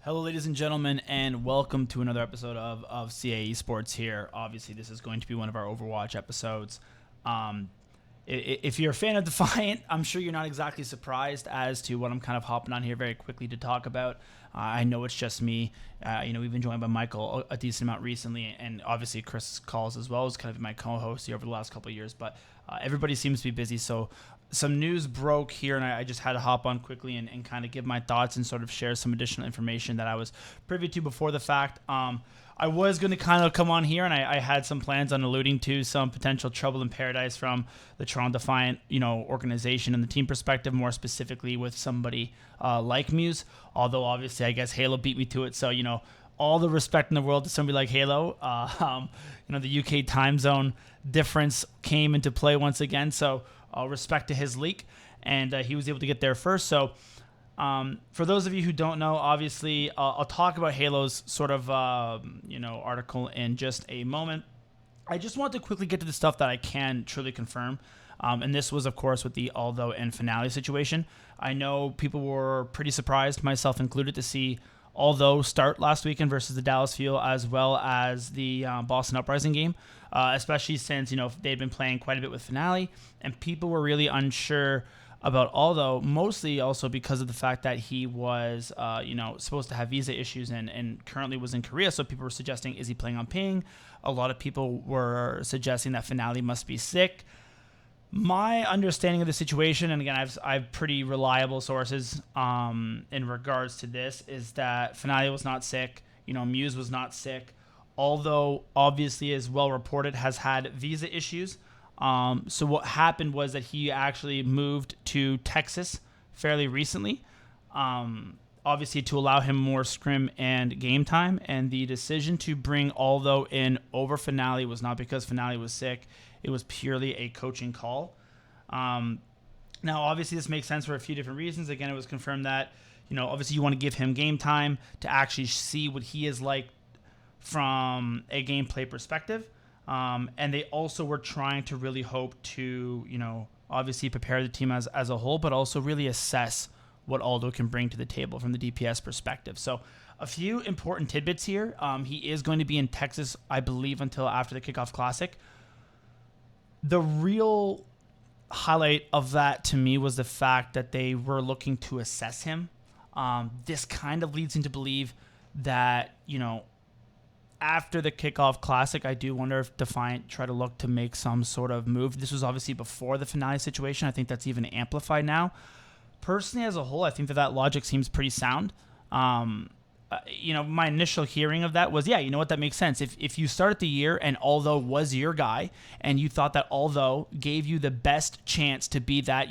Hello, ladies and gentlemen, and welcome to another episode of CAE Sports here. Obviously, this is going to be one of our Overwatch episodes. If you're a fan of Defiant, I'm sure you're not exactly surprised as to what I'm kind of hopping on here very quickly to talk about. I know it's just me. We've been joined by Michael a decent amount recently, and obviously Chris calls as well as kind of my co-host here over the last couple of years. But everybody seems to be busy, so some news broke here, and I just had to hop on quickly and kind of give my thoughts and sort of share some additional information that I was privy to before the fact. I was going to kind of come on here, and I had some plans on alluding to some potential trouble in paradise from the Toronto Defiant, organization and the team perspective, more specifically with somebody like Muze. Although obviously, I guess Halo beat me to it, so all the respect in the world to somebody like Halo. The UK time zone difference came into play once again, so respect to his leak, and he was able to get there first. So. For those of you who don't know, obviously, I'll talk about Halo's sort of, article in just a moment. I just want to quickly get to the stuff that I can truly confirm. And this was, of course, with the Aldo and Finale situation. I know people were pretty surprised, myself included, to see Aldo start last weekend versus the Dallas Fuel as well as the Boston Uprising game, especially since, they'd been playing quite a bit with Finale, and people were really unsure about Aldo, mostly also because of the fact that he was, supposed to have visa issues and currently was in Korea. So people were suggesting, is he playing on ping? A lot of people were suggesting that Finale must be sick. My understanding of the situation, and again, I've pretty reliable sources in regards to this, is that Finale was not sick. Muze was not sick. Although obviously, as well reported, has had visa issues. So what happened was that he actually moved to Texas fairly recently, obviously to allow him more scrim and game time. And the decision to bring Aldo in over Finale was not because Finale was sick. It was purely a coaching call. Now, obviously, this makes sense for a few different reasons. Again, it was confirmed that, obviously you want to give him game time to actually see what he is like from a gameplay perspective. And they also were trying to really hope to, obviously prepare the team as a whole, but also really assess what Aldo can bring to the table from the DPS perspective. So a few important tidbits here. He is going to be in Texas, I believe, until after the Kickoff Classic. The real highlight of that to me was the fact that they were looking to assess him. This kind of leads me to believe that, after the Kickoff Classic, I do wonder if Defiant tried to look to make some sort of move. This was obviously before the Finale situation. I think that's even amplified now. Personally, as a whole, I think that logic seems pretty sound. My initial hearing of that was, that makes sense. If you started the year and Aldo was your guy, and you thought that Aldo gave you the best chance to be that,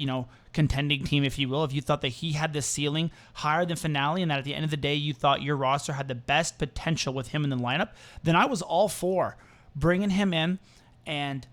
contending team, if you will, if you thought that he had the ceiling higher than Finale and that at the end of the day you thought your roster had the best potential with him in the lineup, then I was all for bringing him in and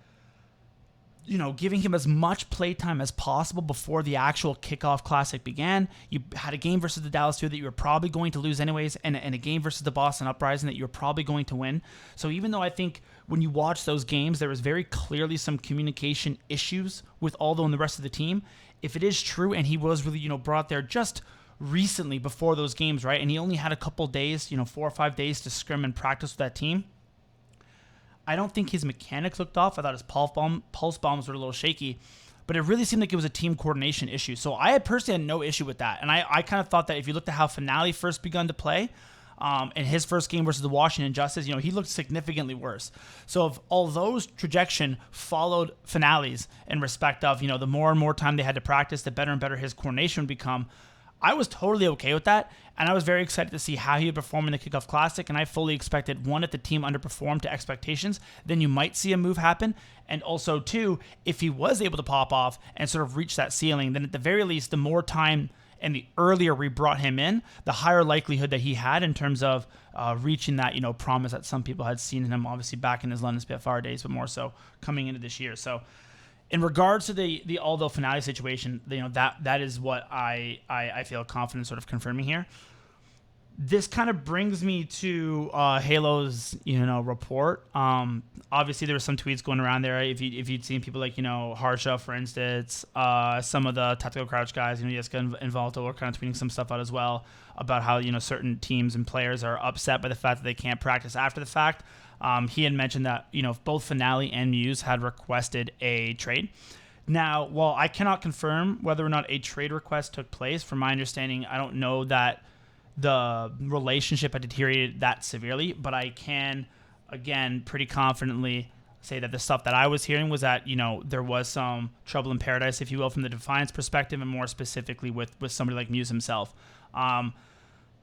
giving him as much playtime as possible before the actual Kickoff Classic began. You had a game versus the Dallas Fuel that you were probably going to lose anyways, and a game versus the Boston Uprising that you were probably going to win. So even though I think when you watch those games, there was very clearly some communication issues with Aldo and the rest of the team, if it is true and he was really, brought there just recently before those games, right, and he only had a couple days, 4 or 5 days to scrim and practice with that team, I don't think his mechanics looked off. I thought his pulse bombs were a little shaky, but it really seemed like it was a team coordination issue. So I personally had no issue with that. And I kind of thought that if you looked at how Finale first begun to play, in his first game versus the Washington Justice, he looked significantly worse. So if Aldo's trajectory followed Finale's in respect of, the more and more time they had to practice, the better and better his coordination would become, I was totally okay with that, and I was very excited to see how he would perform in the Kickoff Classic, and I fully expected, one, if the team underperformed to expectations, then you might see a move happen, and also, two, if he was able to pop off and sort of reach that ceiling, then at the very least, the more time and the earlier we brought him in, the higher likelihood that he had in terms of reaching that, promise that some people had seen in him, obviously back in his London Spitfire days, but more so coming into this year. So in regards to the Aldo Finale situation, that is what I feel confident sort of confirming here. This kind of brings me to Halo's, report. Obviously, there were some tweets going around there. If you'd seen people like, Harsha, for instance, some of the Tactical Crouch guys, Jessica and Volto were kind of tweeting some stuff out as well about how, certain teams and players are upset by the fact that they can't practice after the fact. He had mentioned that, both Finale and Muze had requested a trade. Now, while I cannot confirm whether or not a trade request took place, from my understanding, I don't know that the relationship had deteriorated that severely, but I can, again, pretty confidently say that the stuff that I was hearing was that, there was some trouble in paradise, if you will, from the Defiance perspective, and more specifically with somebody like Muze himself.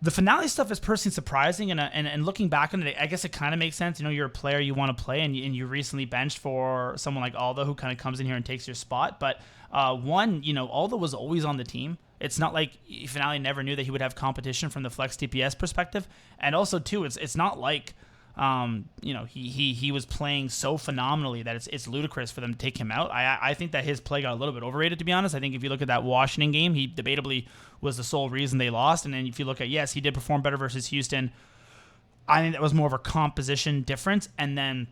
The Finale stuff is personally surprising, and looking back on it, I guess it kind of makes sense. You're a player, you want to play, and you recently benched for someone like Aldo, who kind of comes in here and takes your spot. But Aldo was always on the team. It's not like Finale never knew that he would have competition from the flex TPS perspective. And also, too, it's not like he was playing so phenomenally that it's ludicrous for them to take him out. I think that his play got a little bit overrated, to be honest. I think if you look at that Washington game, he debatably was the sole reason they lost. And then if you look at, yes, he did perform better versus Houston. I think that was more of a composition difference. And then,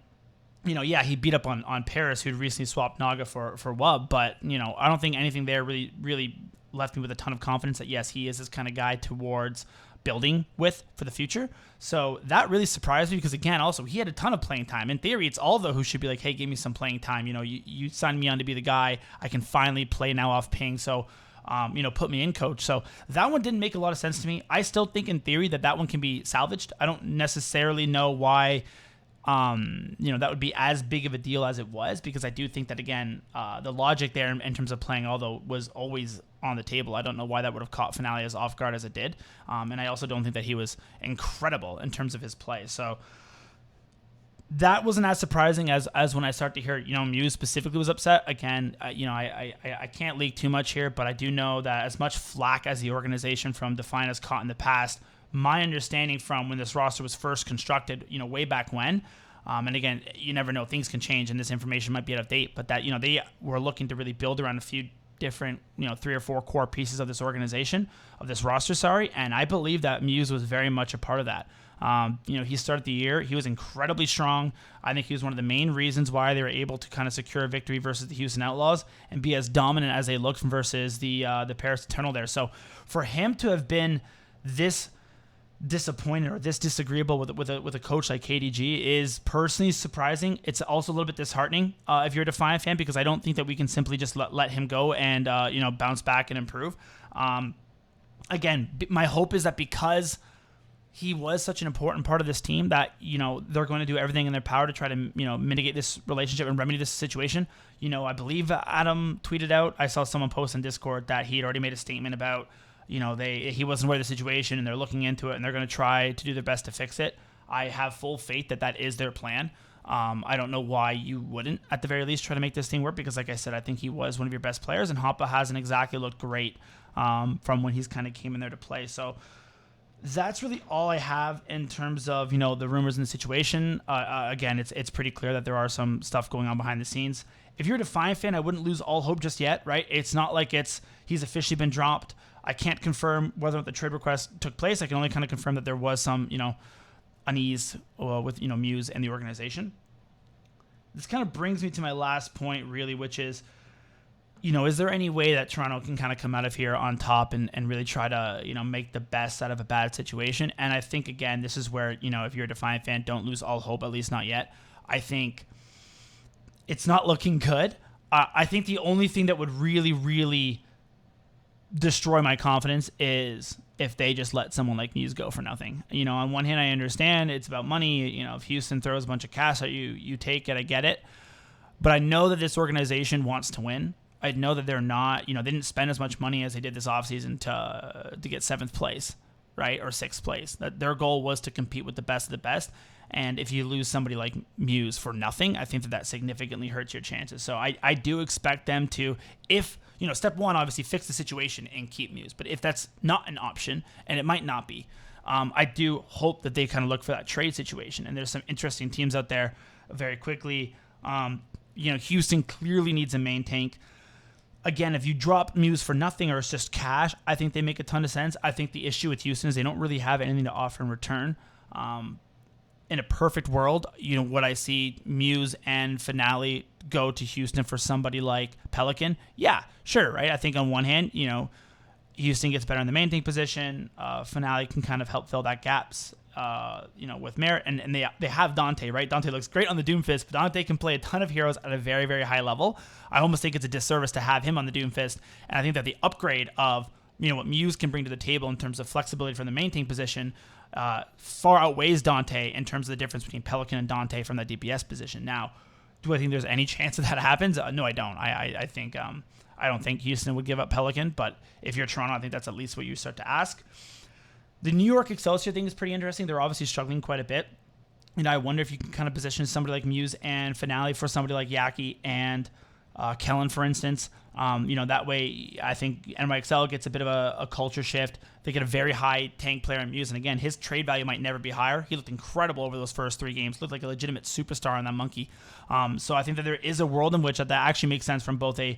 he beat up on Paris, who'd recently swapped Naga for Wub. But, I don't think anything there really left me with a ton of confidence that, yes, he is this kind of guy towards building with for the future. So that really surprised me because, again, also he had a ton of playing time. In theory, it's Aldo who should be like, hey, give me some playing time. You signed me on to be the guy. I can finally play now off ping. So, put me in, coach. So that one didn't make a lot of sense to me. I still think in theory that one can be salvaged. I don't necessarily know why that would be as big of a deal as it was, because I do think that, again, the logic there in terms of playing Aldo was always on the table. I don't know why that would have caught Finale as off guard as it did. And I also don't think that he was incredible in terms of his play. So that wasn't as surprising as when I start to hear, Muze specifically was upset. Again, I can't leak too much here, but I do know that as much flack as the organization from Defiant has caught in the past, my understanding from when this roster was first constructed, way back when, and again, you never know, things can change and this information might be out of date, but that, they were looking to really build around a few different, 3 or 4 core pieces of this organization, of this roster, and I believe that Muze was very much a part of that. He started the year, he was incredibly strong. I think he was one of the main reasons why they were able to kind of secure a victory versus the Houston Outlaws and be as dominant as they looked versus the Paris Eternal there. So for him to have been this disappointed or this disagreeable with a coach like KDG is personally surprising. It's also a little bit disheartening if you're a Defiant fan, because I don't think that we can simply just let him go and bounce back and improve. Again, my hope is that because he was such an important part of this team that they're going to do everything in their power to try to mitigate this relationship and remedy this situation. I believe Adam tweeted out, I saw someone post on Discord that he had already made a statement about he wasn't aware of the situation and they're looking into it and they're going to try to do their best to fix it. I have full faith that is their plan. I don't know why you wouldn't, at the very least, try to make this thing work, because, like I said, I think he was one of your best players, and Hoppa hasn't exactly looked great from when he's kind of came in there to play. So that's really all I have in terms of the rumors in the situation. Again, it's pretty clear that there are some stuff going on behind the scenes. If you're a Defiant fan, I wouldn't lose all hope just yet, right? It's not like he's officially been dropped. I can't confirm whether or not the trade request took place. I can only kind of confirm that there was some, unease with, Muze and the organization. This kind of brings me to my last point, really, which is, is there any way that Toronto can kind of come out of here on top and really try to, make the best out of a bad situation? And I think, again, this is where, if you're a Defiant fan, don't lose all hope, at least not yet. I think it's not looking good. I think the only thing that would really, really destroy my confidence is if they just let someone like Muze go for nothing. On one hand, I understand it's about money. If Houston throws a bunch of cash at you, you take it. I get it. But I know that this organization wants to win. I know that they're not, they didn't spend as much money as they did this offseason to get 7th place, right? Or 6th place. That their goal was to compete with the best of the best. And if you lose somebody like Muze for nothing, I think that significantly hurts your chances. So I do expect them to, if, step one, obviously fix the situation and keep Muze. But if that's not an option, and it might not be, I do hope that they kind of look for that trade situation. And there's some interesting teams out there very quickly. Houston clearly needs a main tank. Again, if you drop Muze for nothing or it's just cash, I think they make a ton of sense. I think the issue with Houston is they don't really have anything to offer in return. In a perfect world, would I see Muze and Finale go to Houston for somebody like Pelican? Yeah, sure, right? I think on one hand, Houston gets better in the main tank position. Finale can kind of help fill that gaps, with merit. And they have Dante, right? Dante looks great on the Doomfist, but Dante can play a ton of heroes at a very, very high level. I almost think it's a disservice to have him on the Doomfist. And I think that the upgrade of, what Muze can bring to the table in terms of flexibility from the main tank position far outweighs Dante in terms of the difference between Pelican and Dante from that DPS position. Now, do I think there's any chance that happens? No, I don't. I think I don't think Houston would give up Pelican, but if you're Toronto, I think that's at least what you start to ask. The New York Excelsior thing is pretty interesting. They're obviously struggling quite a bit. I wonder if you can kind of position somebody like Muze and Finale for somebody like Yaki and Kellen, for instance. That way, I think NYXL gets a bit of a culture shift. They get a very high tank player in Muze, and again, his trade value might never be higher. He looked incredible over those first 3 games. Looked like a legitimate superstar on that monkey. So I think that there is a world in which that actually makes sense from both a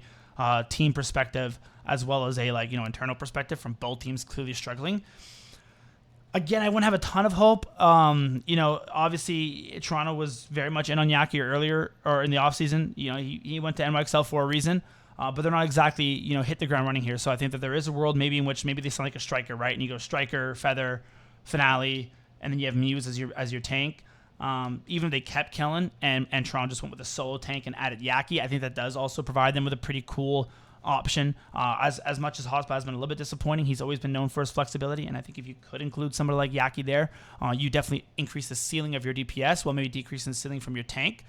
team perspective as well as a internal perspective from both teams clearly struggling. Again, I wouldn't have a ton of hope. Obviously, Toronto was very much in on Yaki earlier or in the offseason. He went to NYXL for a reason. But they're not exactly, hit the ground running here. So I think that there is a world maybe in which maybe they sound like a striker, right? And you go striker, Feather, Finale, and then you have Muze as your tank. Even if they kept Kellen and Toronto just went with a solo tank and added Yaki, I think that does also provide them with a pretty cool option. As much as Hotspot has been a little bit disappointing, he's always been known for his flexibility. And I think if you could include somebody like Yaki there, you definitely increase the ceiling of your DPS while maybe decreasing the ceiling from your tank.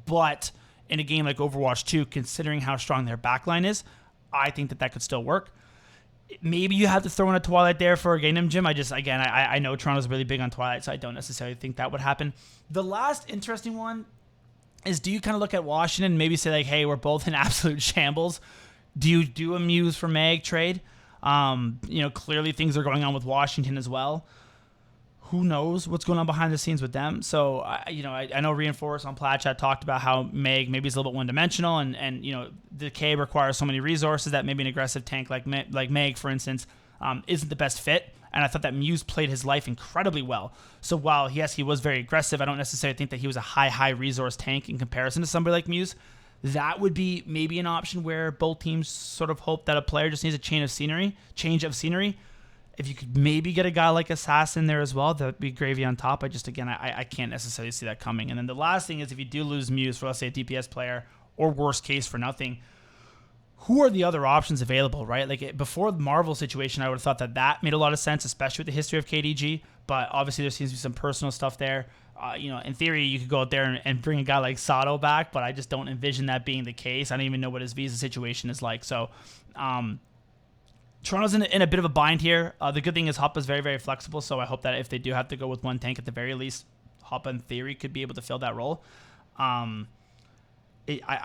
But in a game like Overwatch 2, considering how strong their backline is, I think that could still work. Maybe you have to throw in a Twilight there for a Gangnam Gym. I know Toronto's really big on Twilight, so I don't necessarily think that would happen. The last interesting one is, do you kind of look at Washington and maybe say like, hey, we're both in absolute shambles? Do you do a Muze for Mag trade? Clearly things are going on with Washington as well. Who knows what's going on behind the scenes with them? So, I know Reinforce on Plat Chat talked about how Meg maybe is a little bit one-dimensional, and Decay requires so many resources that maybe an aggressive tank like Meg, for instance, isn't the best fit. And I thought that Muze played his life incredibly well. So while, yes, he was very aggressive, I don't necessarily think that he was a high resource tank in comparison to somebody like Muze. That would be maybe an option where both teams sort of hope that a player just needs a change of scenery. If you could maybe get a guy like Assassin there as well, that would be gravy on top. I can't necessarily see that coming. And then the last thing is, if you do lose Muze for, let's say, a DPS player, or worst case for nothing, who are the other options available, right? Like before the Marvel situation, I would have thought that made a lot of sense, especially with the history of KDG. But obviously there seems to be some personal stuff there. In theory, you could go out there and bring a guy like Sato back, but I just don't envision that being the case. I don't even know what his visa situation is like. So, Toronto's in a bit of a bind here. The good thing is Hoppa's very, very flexible, so I hope that if they do have to go with one tank, at the very least, Hoppa in theory could be able to fill that role. I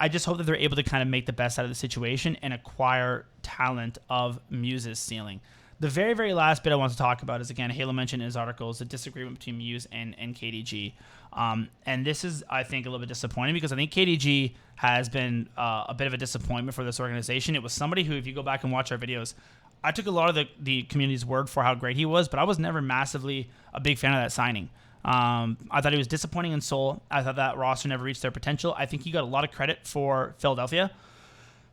just hope that they're able to kind of make the best out of the situation and acquire talent of Muze's ceiling. The very, very last bit I want to talk about is, again, Halo mentioned in his article, is the disagreement between Muze and KDG. And this is, I think, a little bit disappointing because I think KDG has been a bit of a disappointment for this organization. It was somebody who, if you go back and watch our videos, I took a lot of the community's word for how great he was, but I was never massively a big fan of that signing. I thought he was disappointing in Seoul. I thought that roster never reached their potential. I think he got a lot of credit for Philadelphia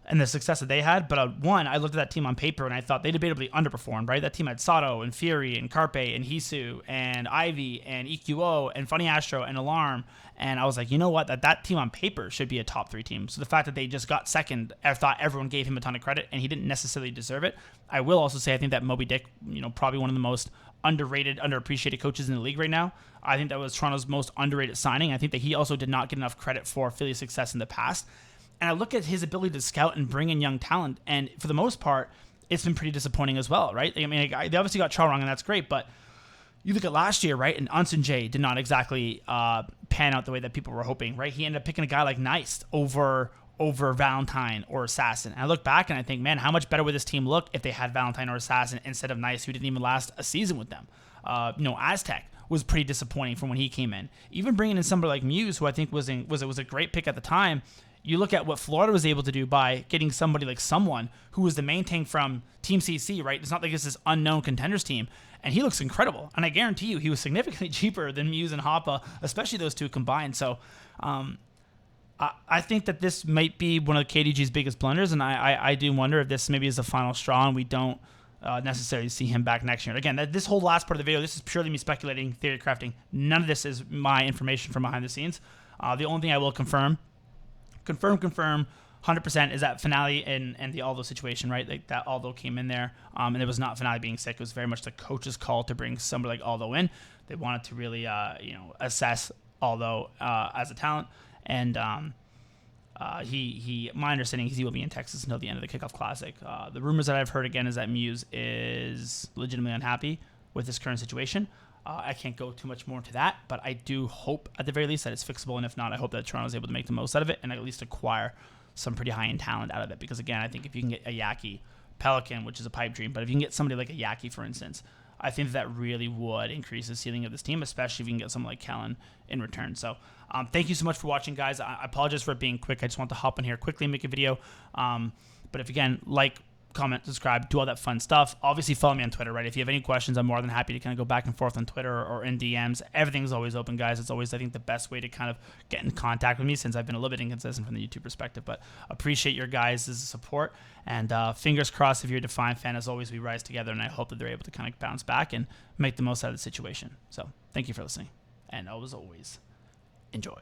and the success that they had. But I looked at that team on paper and I thought they debatably underperformed, right? That team had Sato and Fury and Carpe and Hisu and Ivy and EQO and Funny Astro and Alarm. And I was like, you know what? That team on paper should be a top 3 team. So the fact that they just got second, I thought everyone gave him a ton of credit and he didn't necessarily deserve it. I will also say I think that Moby Dick, probably one of the most underrated, underappreciated coaches in the league right now. I think that was Toronto's most underrated signing. I think that he also did not get enough credit for Philly's success in the past. And I look at his ability to scout and bring in young talent, and for the most part, it's been pretty disappointing as well, right? I mean, they obviously got Charlong, and that's great, but you look at last year, right? And Unsun J did not exactly pan out the way that people were hoping, right? He ended up picking a guy like Neist over Valentine or Assassin. And I look back and I think, man, how much better would this team look if they had Valentine or Assassin instead of Neist, who didn't even last a season with them? Aztec was pretty disappointing from when he came in. Even bringing in somebody like Muze, who I think was a great pick at the time, You look at what Florida was able to do by getting somebody like someone who was the main tank from Team CC, right? It's not like it's this unknown contenders team, and he looks incredible. And I guarantee you, he was significantly cheaper than Muze and Hoppa, especially those two combined. So I think that this might be one of KDG's biggest blunders, and I do wonder if this maybe is the final straw and we don't necessarily see him back next year. Again, this whole last part of the video, this is purely me speculating, theory crafting. None of this is my information from behind the scenes. The only thing I will confirm 100% is that Finale and the Aldo situation, right? Like that Aldo came in there, and it was not Finale being sick. It was very much the coach's call to bring somebody like Aldo in. They wanted to really, assess Aldo as a talent, and my understanding is he will be in Texas until the end of the Kickoff Classic. The rumors that I've heard again is that Muze is legitimately unhappy with this current situation. I can't go too much more into that, but I do hope at the very least that it's fixable, and if not, I hope that Toronto is able to make the most out of it and at least acquire some pretty high-end talent out of it. Because again, I think if you can get a Yaki, Pelican, which is a pipe dream, but if you can get somebody like a Yaki, for instance, I think that really would increase the ceiling of this team, especially if you can get someone like Kellen in return. So thank you so much for watching, guys. I apologize for it being quick. I just want to hop in here quickly and make a video. But if, again, like, comment, subscribe, do all that fun stuff. Obviously, follow me on Twitter, right? If you have any questions, I'm more than happy to kind of go back and forth on Twitter or in DMs. Everything's always open, guys. It's always, I think, the best way to kind of get in contact with me since I've been a little bit inconsistent from the YouTube perspective. But appreciate your guys' support. And fingers crossed if you're a Defiant fan, as always, we rise together. And I hope that they're able to kind of bounce back and make the most out of the situation. So thank you for listening. And as always, enjoy.